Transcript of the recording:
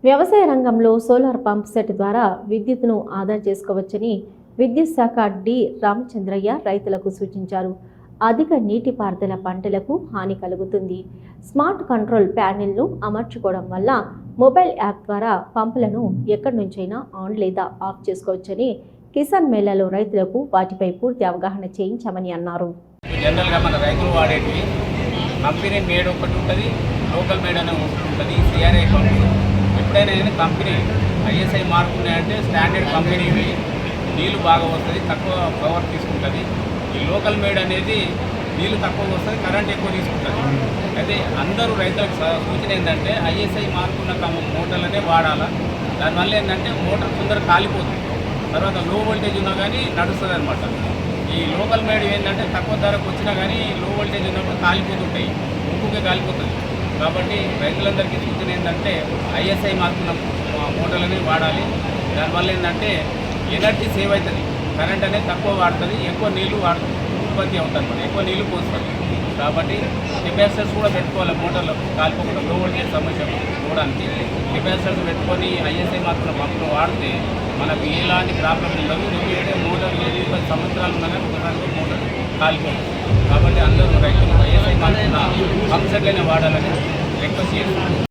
వ్యవసాయ రంగంలో solar pump set ద్వారా విద్యుత్తును ఆదా చేసుకోవచ్చని విద్యుత్ శాఖ డి రామచంద్రయ్య రైతులకు సూచించారు. అధిక నీటిపారుదల పంటలకు హాని కలుగుతుంది. స్మార్ట్ కంట్రోల్ ప్యానెల్ను అమర్చుకోవడం వల్ల మొబైల్ యాప్ ద్వారా పంపులను ఎక్కడి నుంచైనా ఆన్ లేదా ఆఫ్ చేసుకోవచ్చని కిసాన్ మేళాలో రైతులకు వాటిపై పూర్తి అవగాహన చేయించామని అన్నారు. జనరల్గా మన రైతులు వాడేటివి కంపెనీ మేడ్ ఒకటి ఉంటుంది, లోకల్ మేడ్ అనే ఒకటి ఉంటుంది. సిఆర్ఐ పంపులు ఎప్పుడైనా కంపెనీ ఐఎస్ఐ మార్క్ ఉన్నాయంటే స్టాండర్డ్ కంపెనీవి, నీళ్ళు బాగా వస్తుంది, తక్కువ పవర్ తీసుకుంటుంది. ఈ లోకల్ మేడ్ అనేది నీళ్ళు తక్కువ వస్తుంది, కరెంట్ ఎక్కువ తీసుకుంటుంది. అయితే అందరూ రైతులకు సూచన ఏంటంటే ఐఎస్ఐ మార్క్ ఉన్న మోటార్లనే వాడాలా. దానివల్ల ఏంటంటే మోటార్ తొందరగా కాలిపోతుంది, తర్వాత లో వోల్టేజ్ ఉన్నా కానీ నడుస్తుంది అనమాట. ఈ లోకల్ మేడ్ ఏంటంటే తక్కువ ధరకు వచ్చినా కానీ లో వోల్టేజ్ ఉన్నప్పుడు కాలిపోతుంటాయి, ఉప్పుకే కాలిపోతుంది. కాబట్టి రైతులందరికీ సూచన ఏంటంటే ఐఎస్ఐ మార్కున్న మోటార్లని వాడాలి. దానివల్ల ఏంటంటే ఎనర్జీ సేవ్ అవుతుంది, కరెంట్ అనేది తక్కువ వాడుతుంది, ఎక్కువ నీళ్లు ఉత్పత్తి అవుతుంది, ఎక్కువ నీళ్లు పోస్తుంది. కాబట్టి కెపాసిటర్స్ కూడా పెట్టుకోవాలి మోటార్లకు, కాలిపోకుండా లో వోల్టేజ్ సమస్య పోవడానికి కెపాసిటర్స్ పెట్టుకొని ఐఎస్ఐ మార్కున్న పంపులు వాడితే మనకు ఎలాంటి ప్రాబ్లం ఉండదు. ఎందుకంటే మోటార్ 10 సంవత్సరాలు ఉన్నా కానీ ఒకసారి మోటార్ కాలిపోతుంది. కాబట్టి అందరూ రైతులు ఐఎస్ఐ మార్కున్న పంప్ సెట్లనే వాడాలని రిక్వెస్ట్ చేస్తున్నారు.